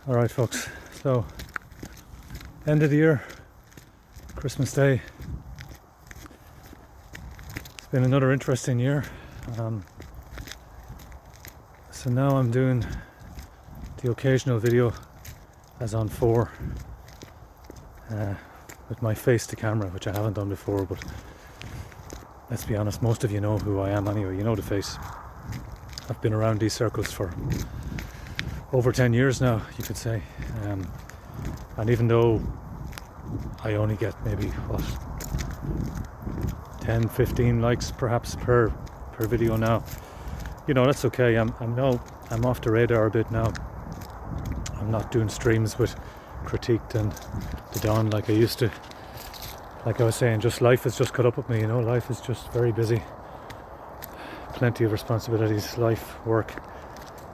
Alright folks, so end of the year, Christmas Day. It's been another interesting year. So now I'm doing the occasional video as on 4 with my face to camera, which I haven't done before, but let's be honest, most of you know who I am anyway. You know the face. I've been around these circles for over 10 years now, you could say, and even though I only get maybe 10-15 likes perhaps per video now, you know, that's okay. I'm off the radar a bit now. I'm not doing streams with critiqued and the dawn like I used to. Like I was saying, just life has just caught up with me, you know. Life is just very busy, plenty of responsibilities, life, work,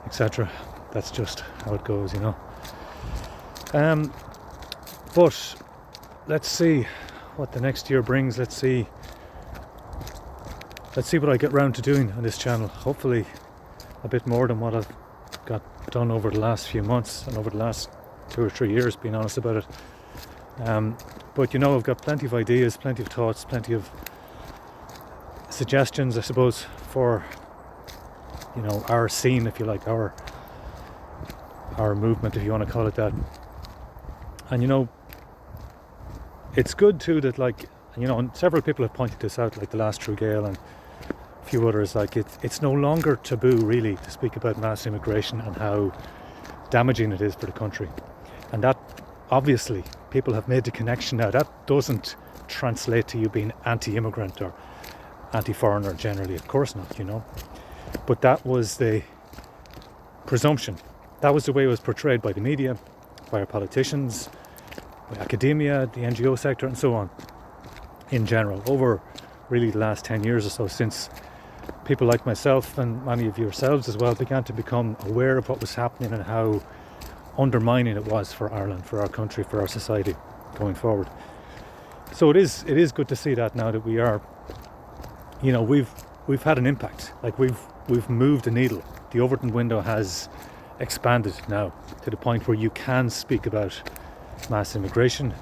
etc. That's just how it goes, you know. But let's see what the next year brings. Let's see what I get round to doing on this channel. Hopefully a bit more than what I've got done over the last few months and over the last 2 or 3 years, being honest about it. But you know, I've got plenty of ideas, plenty of thoughts, plenty of suggestions, I suppose, for, you know, our scene, if you like, our movement, if you want to call it that. And you know, it's good too that, like, you know, and several people have pointed this out, like the last True Gale and a few others, like it's no longer taboo really to speak about mass immigration and how damaging it is for the country. And that, obviously, people have made the connection now. That doesn't translate to you being anti-immigrant or anti-foreigner generally, of course not, you know. But that was the presumption. That was the way it was portrayed by the media, by our politicians, by academia, the NGO sector, and so on in general, over really the last 10 years or so, since people like myself and many of yourselves as well began to become aware of what was happening and how undermining it was for Ireland, for our country, for our society going forward. So it is good to see that now that we are, you know, we've had an impact. Like we've moved the needle. The Overton window has expanded now to the point where you can speak about mass immigration.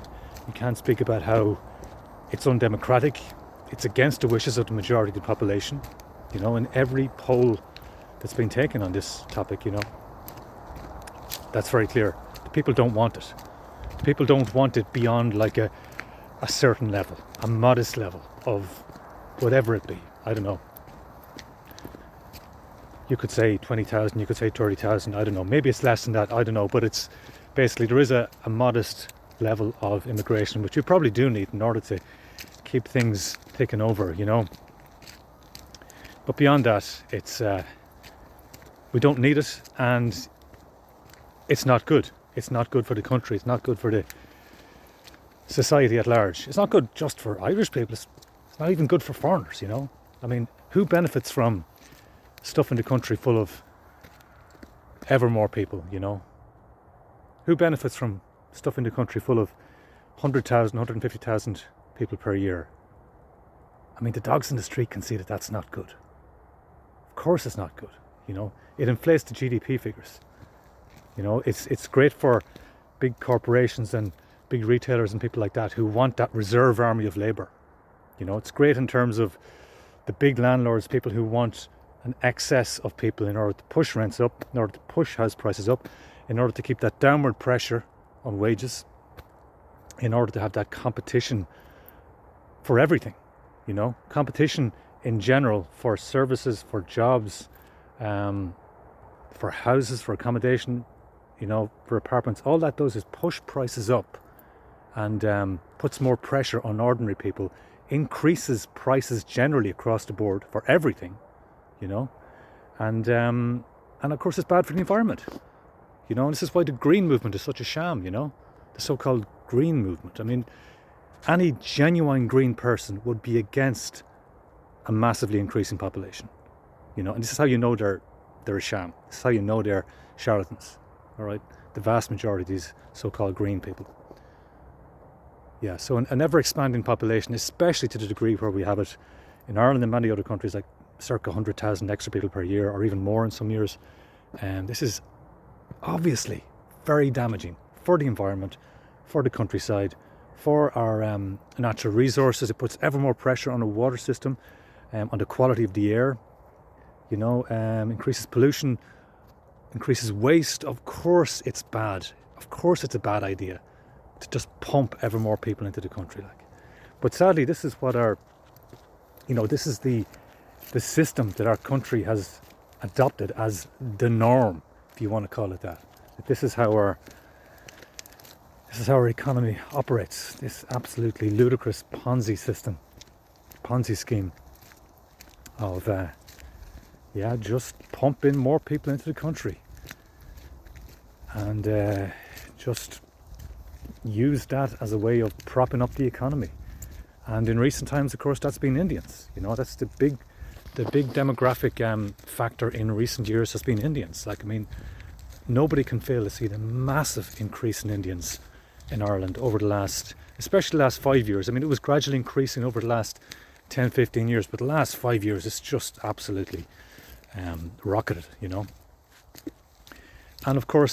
You can speak about how it's undemocratic. It's against the wishes of the majority of the population. You know, in every poll that's been taken on this topic, you know, that's very clear. The people don't want it. The people don't want it beyond like a certain level, a modest level of whatever it be. I don't know. You could say 20,000, you could say 30,000, I don't know. Maybe it's less than that, I don't know. But it's basically, there is a modest level of immigration, which you probably do need in order to keep things ticking over, you know. But beyond that, it's we don't need it, and it's not good. It's not good for the country. It's not good for the society at large. It's not good just for Irish people. It's not even good for foreigners, you know. I mean, who benefits from stuffing the country full of ever more people, you know? Who benefits from stuffing the country full of 100,000, 150,000 people per year? I mean, the dogs in the street can see that that's not good. Of course it's not good, you know. It inflates the GDP figures. You know, it's great for big corporations and big retailers and people like that who want that reserve army of labour. You know, it's great in terms of the big landlords, people who want an excess of people in order to push rents up, in order to push house prices up, in order to keep that downward pressure on wages, in order to have that competition for everything, you know, competition in general for services, for jobs, for houses, for accommodation, you know, for apartments. All that does is push prices up and puts more pressure on ordinary people, increases prices generally across the board for everything, you know, and of course it's bad for the environment, you know. And this is why the green movement is such a sham, you know, the so-called green movement. I mean, any genuine green person would be against a massively increasing population, you know. And this is how you know they're a sham. This is how you know they're charlatans. All right, the vast majority of these so-called green people. Yeah, so an ever-expanding population, especially to the degree where we have it in Ireland and many other countries, like circa 100,000 extra people per year, or even more in some years. And this is obviously very damaging for the environment, for the countryside, for our natural resources. It puts ever more pressure on the water system, on the quality of the air, increases pollution, increases waste. Of course it's bad. Of course it's a bad idea to just pump ever more people into the country. But sadly, this is what this is the system that our country has adopted as the norm, if you want to call it that. This is how our economy operates. This absolutely ludicrous Ponzi scheme of just pump in more people into the country and just use that as a way of propping up the economy. And in recent times, of course, that's been Indians. That's the big demographic factor in recent years has been Indians. Nobody can fail to see the massive increase in Indians in Ireland over especially the last 5 years. It was gradually increasing over the last 10, 15 years, but the last 5 years it's just absolutely rocketed, And of course,